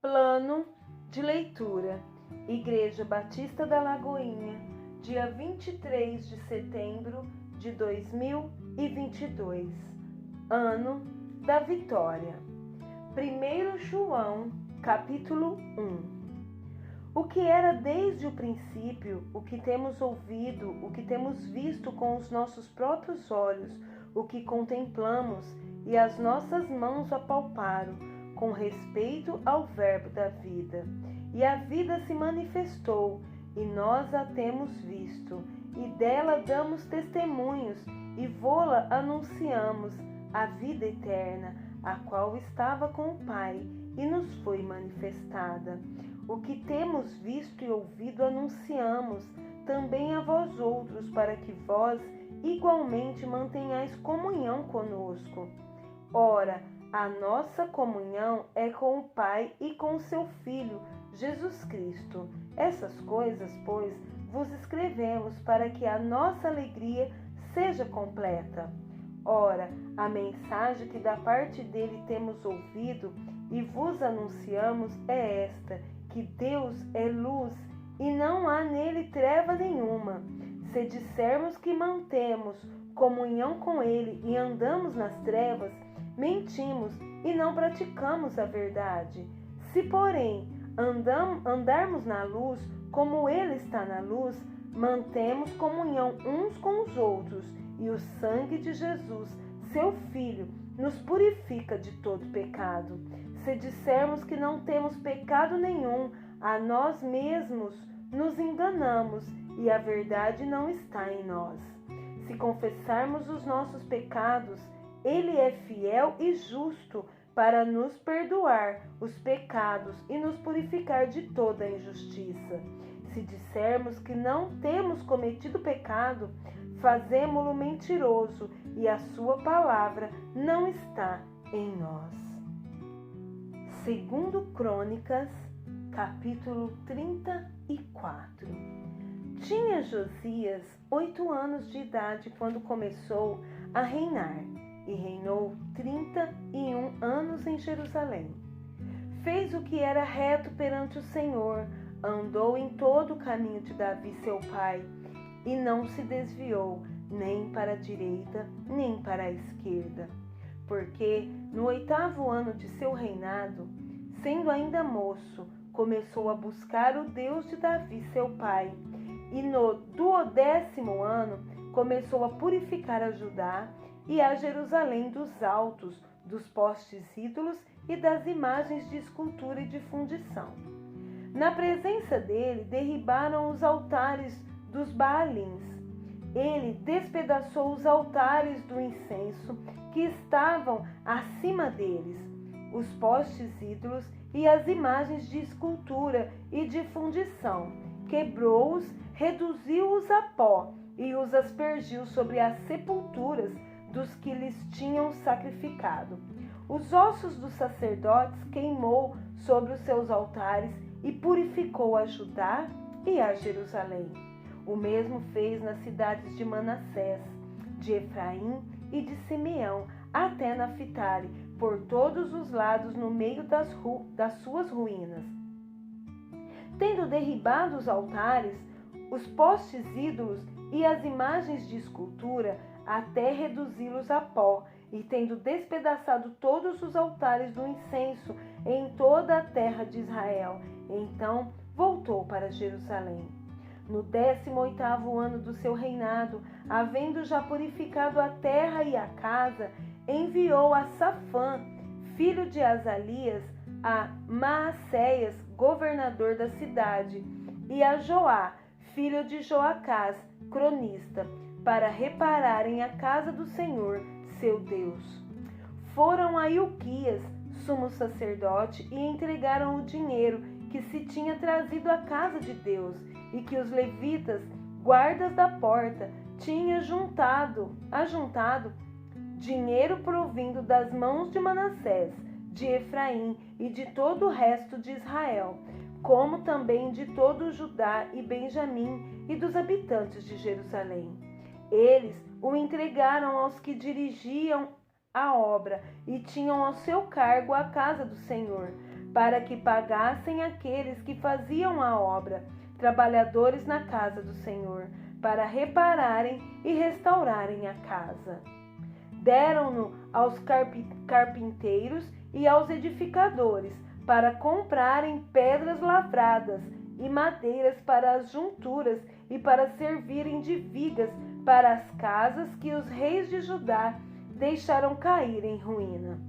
Plano de leitura. Igreja Batista da Lagoinha, dia 23 de setembro de 2022. Ano da Vitória. 1 João, capítulo 1. O que era desde o princípio, o que temos ouvido, o que temos visto com os nossos próprios olhos, o que contemplamos e as nossas mãos apalparam, com respeito ao Verbo da vida. E a vida se manifestou, e nós a temos visto, e dela damos testemunhos, e vô-la anunciamos, a vida eterna, a qual estava com o Pai, e nos foi manifestada. O que temos visto e ouvido anunciamos, também a vós outros, para que vós igualmente mantenhais comunhão conosco. Ora, a nossa comunhão é com o Pai e com seu Filho, Jesus Cristo. Essas coisas, pois, vos escrevemos para que a nossa alegria seja completa. Ora, a mensagem que da parte dele temos ouvido e vos anunciamos é esta, que Deus é luz e não há nele treva nenhuma. Se dissermos que mantemos comunhão com ele e andamos nas trevas, mentimos e não praticamos a verdade. Se, porém, andarmos na luz, como ele está na luz, mantemos comunhão uns com os outros, e o sangue de Jesus, seu Filho, nos purifica de todo pecado. Se dissermos que não temos pecado nenhum, a nós mesmos nos enganamos, e a verdade não está em nós. Se confessarmos os nossos pecados, ele é fiel e justo para nos perdoar os pecados e nos purificar de toda a injustiça. Se dissermos que não temos cometido pecado, fazemo-lo mentiroso e a sua palavra não está em nós. 2 Crônicas, capítulo 34. Tinha Josias 8 anos de idade quando começou a reinar, e reinou 31 anos em Jerusalém. Fez o que era reto perante o Senhor, andou em todo o caminho de Davi seu pai, e não se desviou nem para a direita, nem para a esquerda. Porque no 8º ano de seu reinado, sendo ainda moço, começou a buscar o Deus de Davi seu pai, e no 12º ano começou a purificar a Judá e a Jerusalém dos altos, dos postes ídolos e das imagens de escultura e de fundição. Na presença dele derribaram os altares dos Baalins. Ele despedaçou os altares do incenso que estavam acima deles, os postes ídolos e as imagens de escultura e de fundição. Quebrou-os, reduziu-os a pó e os aspergiu sobre as sepulturas dos que lhes tinham sacrificado. Os ossos dos sacerdotes queimou sobre os seus altares e purificou a Judá e a Jerusalém. O mesmo fez nas cidades de Manassés, de Efraim e de Simeão, até Naphtali, por todos os lados no meio das suas ruínas. Tendo derribado os altares, os postes ídolos e as imagens de escultura, até reduzi-los a pó, e tendo despedaçado todos os altares do incenso em toda a terra de Israel, então voltou para Jerusalém. No 18º ano do seu reinado, havendo já purificado a terra e a casa, enviou a Safã, filho de Azalias, a Maacéias, governador da cidade, e a Joá, filho de Joacás, cronista, para repararem a casa do Senhor, seu Deus. Foram a Ilquias, sumo sacerdote, e entregaram o dinheiro que se tinha trazido à casa de Deus, e que os levitas, guardas da porta, tinham ajuntado dinheiro provindo das mãos de Manassés, de Efraim e de todo o resto de Israel, como também de todo o Judá e Benjamim e dos habitantes de Jerusalém. Eles o entregaram aos que dirigiam a obra e tinham ao seu cargo a casa do Senhor, para que pagassem aqueles que faziam a obra, trabalhadores na casa do Senhor, para repararem e restaurarem a casa. Deram-no aos carpinteiros e aos edificadores, para comprarem pedras lavradas e madeiras para as junturas e para servirem de vigas para as casas que os reis de Judá deixaram cair em ruína.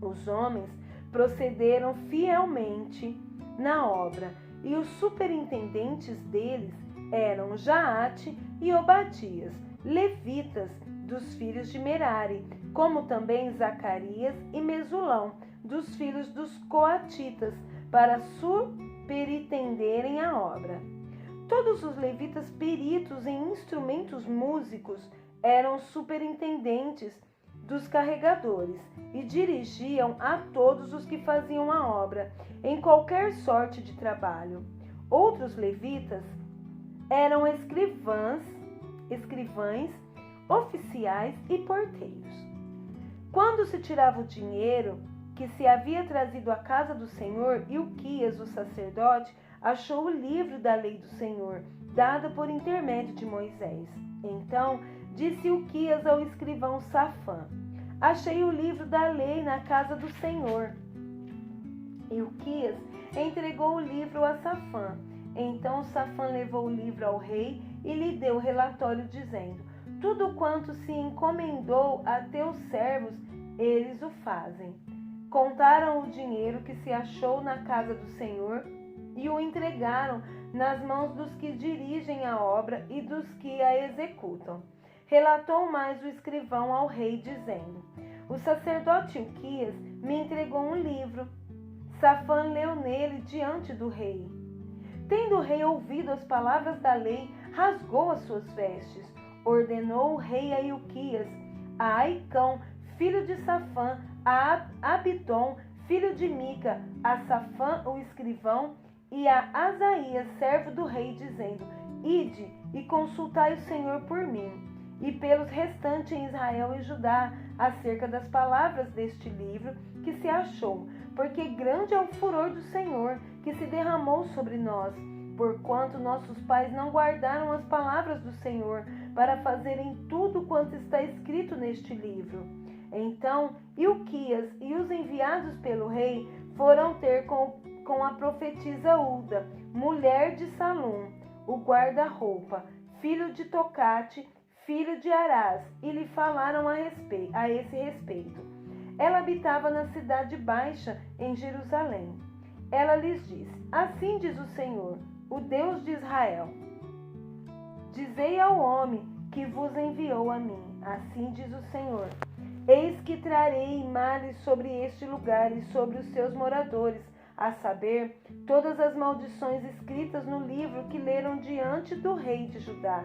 Os homens procederam fielmente na obra, e os superintendentes deles eram Jaate e Obadias, levitas dos filhos de Merari, como também Zacarias e Mesulão, dos filhos dos coatitas, para superintenderem a obra. Todos os levitas peritos em instrumentos músicos eram superintendentes dos carregadores e dirigiam a todos os que faziam a obra, em qualquer sorte de trabalho. Outros levitas eram escrivães, oficiais e porteiros. Quando se tirava o dinheiro que se havia trazido à casa do Senhor, Ilquias, o sacerdote, achou o livro da lei do Senhor, dado por intermédio de Moisés. Então disse Ilquias ao escrivão Safã: achei o livro da lei na casa do Senhor. Ilquias entregou o livro a Safã. Então Safã levou o livro ao rei e lhe deu relatório dizendo: tudo quanto se encomendou a teus servos, eles o fazem. Contaram o dinheiro que se achou na casa do Senhor e o entregaram nas mãos dos que dirigem a obra e dos que a executam. Relatou mais o escrivão ao rei, dizendo: o sacerdote Ilquias me entregou um livro. Safã leu nele diante do rei. Tendo o rei ouvido as palavras da lei, rasgou as suas vestes. Ordenou o rei a Ilquias, a Aicão, filho de Safã, a Abidom, filho de Mica, a Safã, o escrivão, e a Asaías, servo do rei, dizendo: ide e consultai o Senhor por mim e pelos restantes em Israel e Judá acerca das palavras deste livro que se achou, porque grande é o furor do Senhor que se derramou sobre nós, porquanto nossos pais não guardaram as palavras do Senhor para fazerem tudo quanto está escrito neste livro. Então Ilquias e os enviados pelo rei foram ter com a profetisa Ulda, mulher de Salum, o guarda-roupa, filho de Tocate, filho de Arás, e lhe falaram a esse respeito. Ela habitava na cidade baixa, em Jerusalém. Ela lhes disse: assim diz o Senhor, o Deus de Israel: dizei ao homem que vos enviou a mim, assim diz o Senhor: eis que trarei males sobre este lugar e sobre os seus moradores, a saber, todas as maldições escritas no livro que leram diante do rei de Judá,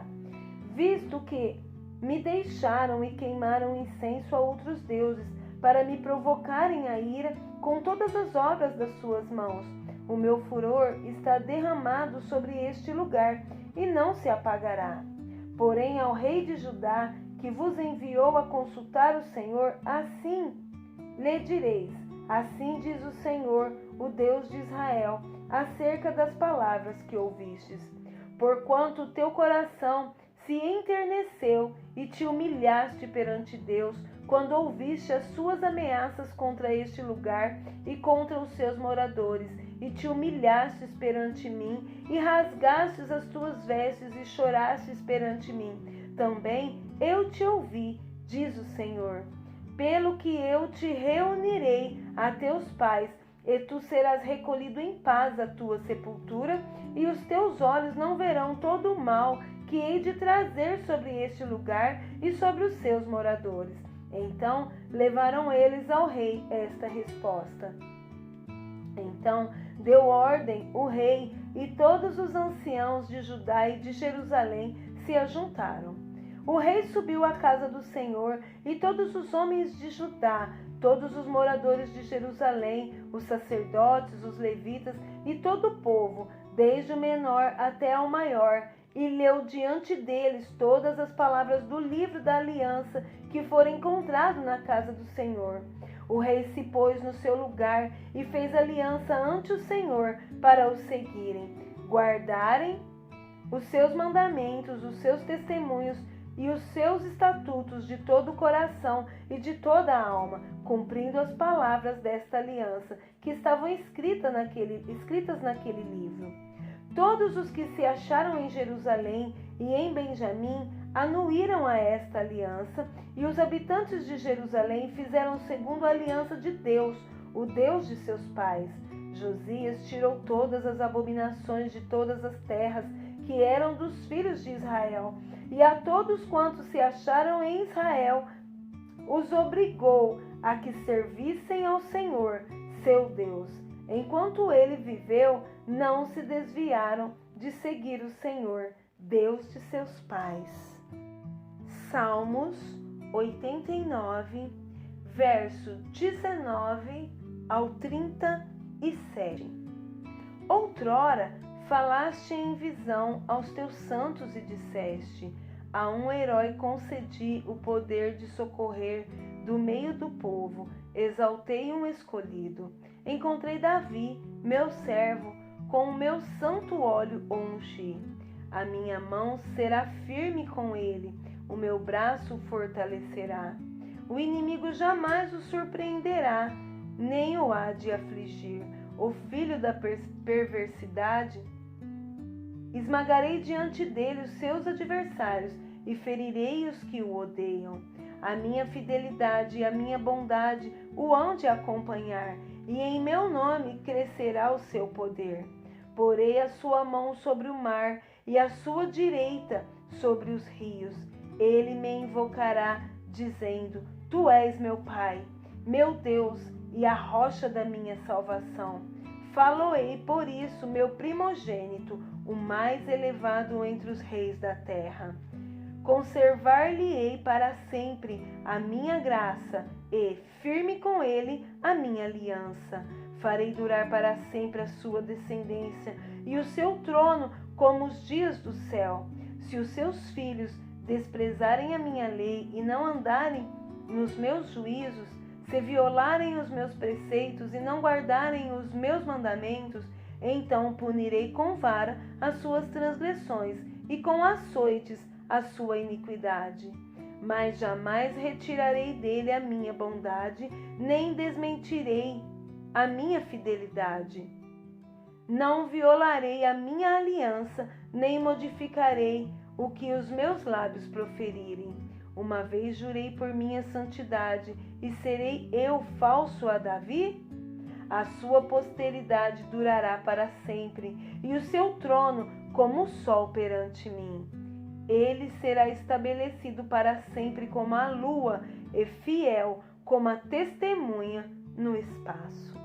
visto que me deixaram e queimaram incenso a outros deuses, para me provocarem a ira com todas as obras das suas mãos. O meu furor está derramado sobre este lugar e não se apagará. Porém, ao rei de Judá, que vos enviou a consultar o Senhor, assim lhe direis: assim diz o Senhor, o Deus de Israel, acerca das palavras que ouvistes. Porquanto o teu coração se enterneceu e te humilhaste perante Deus, quando ouviste as suas ameaças contra este lugar e contra os seus moradores, e te humilhastes perante mim, e rasgastes as tuas vestes e chorastes perante mim, também eu te ouvi, diz o Senhor. Pelo que eu te reunirei a teus pais, e tu serás recolhido em paz à tua sepultura, e os teus olhos não verão todo o mal que hei de trazer sobre este lugar e sobre os seus moradores. Então levaram eles ao rei esta resposta. Então deu ordem o rei, e todos os anciãos de Judá e de Jerusalém se ajuntaram. O rei subiu à casa do Senhor, e todos os homens de Judá, todos os moradores de Jerusalém, os sacerdotes, os levitas e todo o povo, desde o menor até ao maior, e leu diante deles todas as palavras do livro da aliança que fora encontrado na casa do Senhor. O rei se pôs no seu lugar e fez aliança ante o Senhor para o seguirem, guardarem os seus mandamentos, os seus testemunhos e os seus estatutos de todo o coração e de toda a alma, cumprindo as palavras desta aliança que estavam escritas naquele livro. Todos os que se acharam em Jerusalém e em Benjamim anuíram a esta aliança, e os habitantes de Jerusalém fizeram segundo a aliança de Deus, o Deus de seus pais. Josias tirou todas as abominações de todas as terras que eram dos filhos de Israel, e a todos quantos se acharam em Israel, os obrigou a que servissem ao Senhor, seu Deus. Enquanto ele viveu, não se desviaram de seguir o Senhor, Deus de seus pais. Salmos 89, verso 19 ao 37. Outrora falaste em visão aos teus santos e disseste: a um herói concedi o poder de socorrer do meio do povo, exaltei um escolhido. Encontrei Davi, meu servo, com o meu santo óleo o ungi. A minha mão será firme com ele, o meu braço o fortalecerá. O inimigo jamais o surpreenderá, nem o há de afligir. O filho da perversidade, esmagarei diante dele os seus adversários e ferirei os que o odeiam. A minha fidelidade e a minha bondade o hão de acompanhar, e em meu nome crescerá o seu poder. Porei a sua mão sobre o mar e a sua direita sobre os rios. Ele me invocará, dizendo: Tu és meu Pai, meu Deus e a rocha da minha salvação. Faloei por isso meu primogênito, o mais elevado entre os reis da terra. Conservar-lhe-ei para sempre a minha graça e, firme com ele, a minha aliança. Farei durar para sempre a sua descendência e o seu trono como os dias do céu. Se os seus filhos desprezarem a minha lei e não andarem nos meus juízos, se violarem os meus preceitos e não guardarem os meus mandamentos, então punirei com vara as suas transgressões e com açoites a sua iniquidade. Mas jamais retirarei dele a minha bondade, nem desmentirei a minha fidelidade. Não violarei a minha aliança, nem modificarei o que os meus lábios proferirem. Uma vez jurei por minha santidade, e serei eu falso a Davi? A sua posteridade durará para sempre, e o seu trono como o sol perante mim. Ele será estabelecido para sempre como a lua, e fiel como a testemunha no espaço.